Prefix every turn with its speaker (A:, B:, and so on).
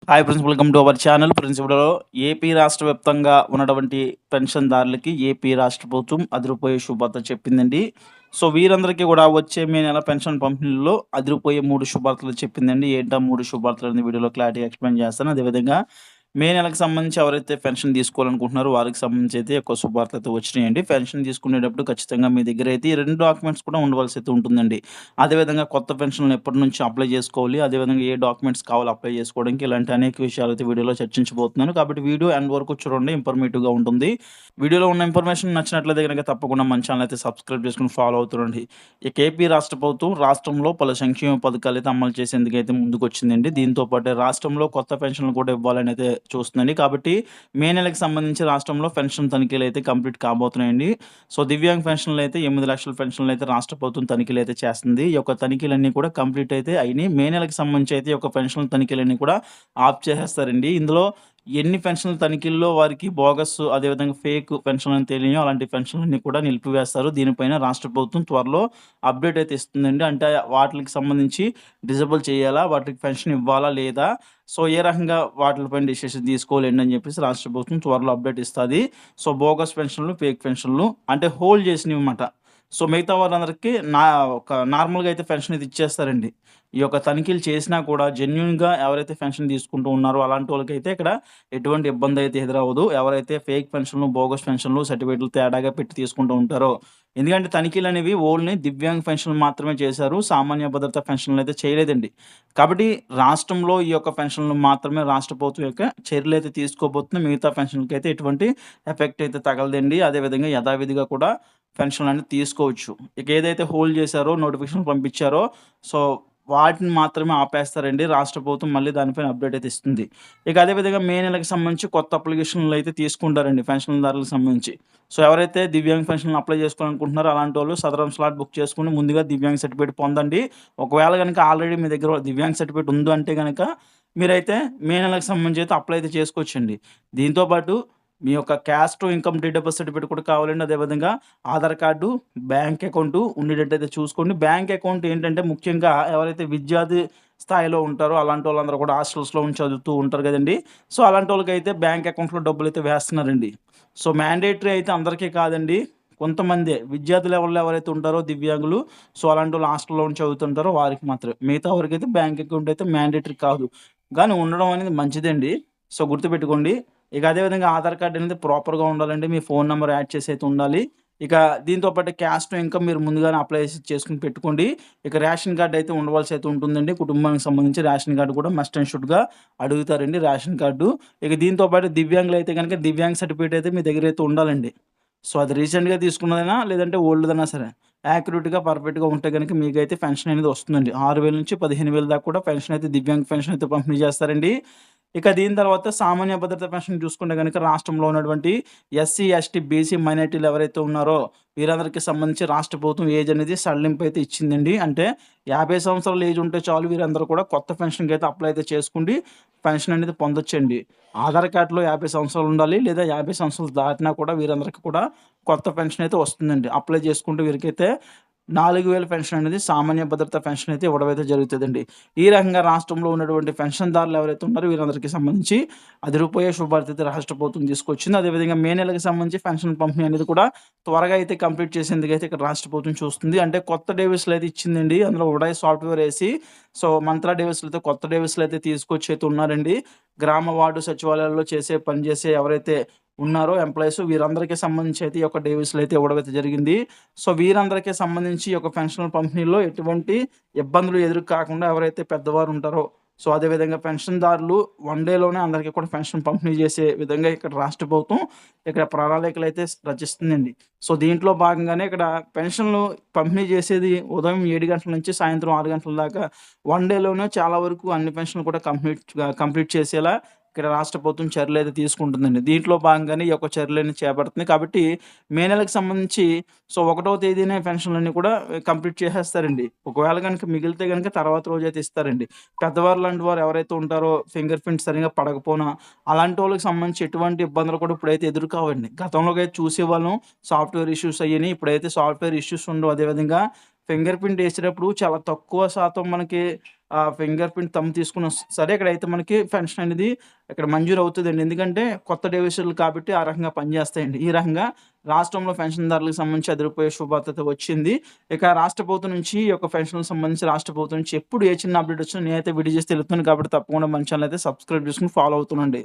A: Hi friends, welcome to our channel. Friends, ఇప్పుడు AP రాష్ట్ర వ్యాప్తంగా ఉన్నటువంటి పెన్షన్దారులకి ఏపీ రాష్ట్ర ప్రభుత్వం అదిరిపోయే శుభార్త చెప్పిందండి. సో వీరందరికీ కూడా వచ్చే మే నెల పెన్షన్ పంపిణీలో అదిరిపోయే 3 శుభార్తలు చెప్పిందండి. ఏంటా 3 శుభార్తలు అనేది వీడియోలో క్లారిటీగా ఎక్స్‌ప్లెయిన్ చేస్తాను. అదేవిధంగా మే నెలకు సంబంధించి ఎవరైతే పెన్షన్ తీసుకోవాలనుకుంటున్నారో వారికి సంబంధించి అయితే ఒక శుభార్త అయితే వచ్చినాయండి. పెన్షన్ తీసుకునేటప్పుడు ఖచ్చితంగా మీ దగ్గర అయితే ఈ 2 డాక్యుమెంట్స్ కూడా ఉండవలసి అయితే ఉంటుందండి. అదేవిధంగా కొత్త పెన్షన్‌లు ఎప్పటి నుంచి అప్లై చేసుకోవాలి, అదేవిధంగా ఏ డాక్యుమెంట్స్ కావాలి అప్లై చేసుకోవడానికి, ఇలాంటి అనేక విషయాలు అయితే వీడియోలో చర్చించబోతున్నాను. కాబట్టి వీడియో ఎండ్ వరకు చూడండి, ఇన్ఫర్మేటివ్‌గా ఉంటుంది. వీడియోలో ఉన్న ఇన్ఫర్మేషన్ నచ్చినట్లయితే గనుక తప్పకుండా మన ఛానల్ అయితే సబ్స్క్రైబ్ చేసుకొని ఫాలో అవుతుండండి. ఇక ఏపీ రాష్ట్ర ప్రభుత్వం రాష్ట్రంలో పలు సంక్షేమ పథకాలు అయితే అమలు చేసేందుకైతే ముందుకొచ్చిందండి. దీంతో పాటు రాష్ట్రంలో కొత్త పెన్షన్‌లు కూడా ఇవ్వాలని అయితే చూస్తుందండి. కాబట్టి మే నెలకు సంబంధించి రాష్ట్రంలో పెన్షన్ తనిఖీలు అయితే కంప్లీట్ కాబోతున్నాయండి. సో దివ్యాంగ్ పెన్షన్‌లు అయితే 8 లక్షల పెన్షన్‌లు అయితే రాష్ట్ర ప్రభుత్వం తనిఖీలు అయితే చేస్తుంది. ఈ యొక్క తనిఖీలన్నీ కూడా కంప్లీట్ అయితే అయినాయి. మే నెలకు సంబంధించి అయితే ఈ యొక్క పెన్షన్‌ల తనిఖీలన్నీ కూడా ఆఫ్ చేసేస్తారండి. ఇందులో ఎన్ని పెన్షన్‌ల తనిఖీల్లో వారికి బోగస్, అదేవిధంగా ఫేక్ పెన్షన్‌లని తేలినాయో అలాంటి పెన్షన్‌లన్నీ కూడా నిలిపివేస్తారు. దీనిపైన రాష్ట్ర ప్రభుత్వం త్వరలో అప్డేట్ అయితే ఇస్తుందండి. అంటే వాటిలికి సంబంధించి డిజేబుల్ చేయాలా? వాటికి పెన్షన్ ఇవ్వాలా? లేదా? సో ఏ రకంగా వాటిలపైన డిసిషన్ తీసుకోవాలేండి అని చెప్పేసి రాష్ట్ర ప్రభుత్వం త్వరలో అప్డేట్ ఇస్తది. సో బోగస్ పెన్షన్‌లు, ఫేక్ పెన్షన్‌లు అంటే హోల్డ్ చేసినవన్నమాట. సో మిగతా వాళ్ళందరికీ ఒక నార్మల్‌గా అయితే పెన్షన్ అయితే ఇచ్చేస్తారండి. ఈ యొక్క తనిఖీలు చేసినా కూడా జెన్యూన్‌గా ఎవరైతే పెన్షన్ తీసుకుంటూ ఉన్నారో అలాంటోళ్ళకైతే ఇక్కడ ఎటువంటి ఇబ్బందయితే ఎదురవ్వదు. ఎవరైతే ఫేక్ పెన్షన్‌లు, బోగస్ పెన్షన్‌లు, సర్టిఫికేట్‌లు తేడాగా పెట్టి తీసుకుంటూ ఉంటారో. ఎందుకంటే తనిఖీలనేవి ఓన్లీ దివ్యాంగ్ పెన్షన్‌లు మాత్రమే చేశారు. సామాన్య భద్రత పెన్షన్‌లయితే చేయలేదండి. కాబట్టి రాష్ట్రంలో ఈ యొక్క పెన్షన్‌లు మాత్రమే రాష్ట్ర ప్రభుత్వం యొక్క చర్యలైతే తీసుకోబోతుంది. మిగతా పెన్షన్‌లకైతే ఎటువంటి ఎఫెక్ట్ అయితే తగలదండి. అదేవిధంగా యథావిధిగా కూడా పెన్షన్‌లనేవి తీసుకోవచ్చు. ఇక ఏదైతే హోల్డ్ చేశారో, నోటిఫికేషన్ పంపించారో సో వాటిని మాత్రమే ఆపేస్తారండి. రాష్ట్ర ప్రభుత్వం మళ్ళీ దానిపైన అప్డేట్ అయితే ఇస్తుంది. ఇక అదే విధంగా మే నెలకి సంబంధించి కొత్త అప్లికేషన్‌లయితే తీసుకుంటారండి పెన్షన్‌దారులకు సంబంధించి. సో ఎవరైతే దివ్యాంగ్ పెన్షన్‌లు అప్లై చేసుకోవాలనుకుంటున్నారో అలాంటోళ్ళు సదరం స్లాట్ బుక్ చేసుకొని ముందుగా దివ్యాంగ్ సర్టిఫికేట్ పొందండి. ఒకవేళ గనుక ఆల్రెడీ మీ దగ్గర దివ్యాంగ్ సర్టిఫికేట్ ఉంది అంటే గనక మీరైతే మే నెలకు సంబంధించి అయితే అప్లై అయితే చేసుకోవచ్చండి. దీంతో పాటు మీ యొక్క caste, income, date of birth certificate కూడా కావాలండి. అదేవిధంగా ఆధార్ కార్డు, బ్యాంక్ అకౌంటు ఉండేటట్టయితే చూసుకోండి. బ్యాంక్ అకౌంట్ ఏంటంటే ముఖ్యంగా ఎవరైతే విద్యార్థి స్థాయిలో ఉంటారో అలాంటోళ్ళందరూ కూడా హాస్టల్స్‌లో ఉండి చదువుతూ ఉంటారు గదండీ! సో అలాంటోళ్ళకైతే బ్యాంక్ అకౌంట్‌లో డబ్బులైతే వేస్తున్నారండి. సో మ్యాండేటరీ అయితే అందరికీ కాదండి. కొంతమందే విద్యార్థి లెవెల్‌లో ఎవరైతే ఉంటారో దివ్యాంగులు, సో అలాంటోళ్ళు హాస్టల్‌లో ఉండి చదువుతుంటారో వారికి మాత్రమే. మిగతా వారికైతే బ్యాంక్ అకౌంట్ అయితే మ్యాండేటరీ కాదు. గానీ ఉండడం అనేది మంచిదండి. సో గుర్తుపెట్టుకోండి. ఇక అదే విధంగా ఆధార్ కార్డ్ అనేది ప్రాపర్‌గా ఉండాలండి. మీ ఫోన్ నంబర్ యాడ్ చేసి అయితే ఉండాలి. ఇక దీంతో పాటు క్యాస్ట్, ఇన్‌కమ్ మీరు ముందుగానే అప్లై చేసుకొని పెట్టుకోండి. ఇక రేషన్ కార్డ్ అయితే ఉండవలసి అయితే ఉంటుందండి. కుటుంబానికి సంబంధించి రేషన్ కార్డ్ కూడా మస్ట్ అండ్ షుడ్‌గా అడుగుతారండి రేషన్ కార్డు. ఇక దీంతో పాటు దివ్యాంగులైతే గనుక దివ్యాంగ్ సర్టిఫికేట్ అయితే మీ దగ్గర అయితే ఉండాలండి. సో అది రీసెంట్‌గా తీసుకున్నదైనా లేదంటే ఓల్డ్‌దైనా సరే. యాక్యురేట్‌గా, పర్ఫెక్ట్‌గా ఉంటే గనుక మీకైతే పెన్షన్ అనేది వస్తుందండి. 6,000 నుంచి 15,000 దాకా కూడా పెన్షన్ అయితే దివ్యాంగ్ పెన్షన్ అయితే పంపిణీ చేస్తారండి. ఇక దీని తర్వాత సామాన్య భద్రత పెన్షన్ చూసుకుంటే గనుక రాష్ట్రంలో ఉన్నటువంటి ఎస్సీ, ఎస్టీ, బీసీ మైనారిటీలు ఎవరైతే ఉన్నారో వీరందరికీ సంబంధించి రాష్ట్ర ప్రభుత్వం ఏజ్ అనేది సడలింపు అయితే ఇచ్చిందండి. అంటే 50 సంవత్సరాల ఏజ్ ఉంటే చాలు వీరందరూ కూడా కొత్త పెన్షన్‌కి అయితే అప్లై అయితే చేసుకుండి పెన్షన్ అనేది పొందొచ్చండి. ఆధార్ కార్డ్‌లో 50 సంవత్సరాలు ఉండాలి. లేదా 50 సంవత్సరాలు దాటినా కూడా వీరందరికీ కూడా కొత్త పెన్షన్ అయితే వస్తుందండి. అప్లై చేసుకుంటే వీరికైతే 4,000 పెన్షన్ అనేది సామాన్య భద్రత పెన్షన్ అయితే ఇవ్వడం అయితే జరుగుతదండి. ఈ రకంగా రాష్ట్రంలో ఉన్నటువంటి పెన్షన్‌దారులు ఎవరైతే ఉన్నారో వీరందరికీ సంబంధించి అదిరిపోయే శుభార్త అయితే రాష్ట్ర ప్రభుత్వం తీసుకొచ్చింది. అదేవిధంగా మే నెలకి సంబంధించి పెన్షన్ పంపిణీ అనేది కూడా త్వరగా అయితే కంప్లీట్ చేసేందుకైతే ఇక్కడ రాష్ట్ర ప్రభుత్వం చూస్తుంది. అంటే కొత్త డేవిస్‌లు అయితే ఇచ్చిందండి. అందులో ఉడాయ్ సాఫ్ట్‌వేర్ ఏసి సో మంత్రా డేవిస్‌లు అయితే కొత్త డేవిస్‌లు అయితే తీసుకొచ్చి అయితే ఉన్నారండి. గ్రామ వార్డు సచివాలయాల్లో పనిచేసే ఎవరైతే ఉన్నారో ఎంప్లాయీస్ వీరందరికీ సంబంధించి అయితే ఈ యొక్క డేవిస్‌లు అయితే ఇవ్వడం అయితే జరిగింది. సో వీరందరికీ సంబంధించి ఈ యొక్క పెన్షన్‌ల పంపిణీలో ఎటువంటి ఇబ్బందులు ఎదురు కాకుండా ఎవరైతే పెద్దవారు ఉంటారో, సో అదేవిధంగా పెన్షన్‌దారులు వన్ డేలోనే అందరికీ కూడా పెన్షన్ పంపిణీ చేసే విధంగా ఇక్కడ రాష్ట్ర ప్రభుత్వం ఇక్కడ ప్రణాళికలైతే రచిస్తుందండి. సో దీంట్లో భాగంగానే ఇక్కడ పెన్షన్‌లు పంపిణీ చేసేది ఉదయం 7 గంటల నుంచి సాయంత్రం 6 గంటల దాకా వన్ డేలోనే చాలా వరకు అన్ని పెన్షన్‌లు కూడా కంప్లీట్ చేసేలా ఇక్కడ రాష్ట్ర ప్రభుత్వం చర్యలైతే తీసుకుంటుందండి. దీంట్లో భాగంగానే ఈ యొక్క చర్యలన్నీ చేపడుతుంది. కాబట్టి మే నెలకు సంబంధించి సో 1వ తేదీనే పెన్షన్‌లన్నీ కూడా కంప్లీట్ చేసేస్తారండి. ఒకవేళ గనుక మిగిలితే గనుక తర్వాత రోజైతే ఇస్తారండి. పెద్దవారు లాంటి వారు ఎవరైతే ఉంటారో ఫింగర్ ప్రింట్ సరిగ్గా పడకపోయినా అలాంటోళ్ళకి సంబంధించి ఎటువంటి ఇబ్బందులు కూడా ఇప్పుడైతే ఎదురు కావండి. గతంలో అయితే చూసేవాళ్ళం సాఫ్ట్‌వేర్ ఇష్యూస్ అయ్యిని. ఇప్పుడైతే సాఫ్ట్‌వేర్ ఇష్యూస్ ఉండవు. అదేవిధంగా ఫింగర్ ప్రింట్ ఏసేటప్పుడు చాలా తక్కువ శాతం మనకి ఫింగర్ ప్రింట్ థంబ్ తీసుకున్న సరే ఇక్కడైతే మనకి పెన్షన్ అనేది ఇక్కడ మంజూరు అవుతదండి. ఎందుకంటే కొత్త డివిజన్లు కాబట్టి ఆ రకంగా పనిచేస్తాయండి. ఈ రకంగా రాష్ట్రంలో పెన్షన్‌దారులకు సంబంధించి అదిరిపోయే శుభవార్త వచ్చింది. ఇక రాష్ట్ర ప్రభుత్వం నుంచి ఈ యొక్క పెన్షన్‌కి సంబంధించి రాష్ట్ర ప్రభుత్వం నుంచి ఎప్పుడు ఏ చిన్న అప్డేట్ వచ్చినా నేనైతే వీడియో చేసి తెలుపుతాను కాబట్టి తప్పకుండా మన ఛానెల్ అయితే సబ్స్క్రైబ్ చేసుకొని ఫాలో అవుతుండండి.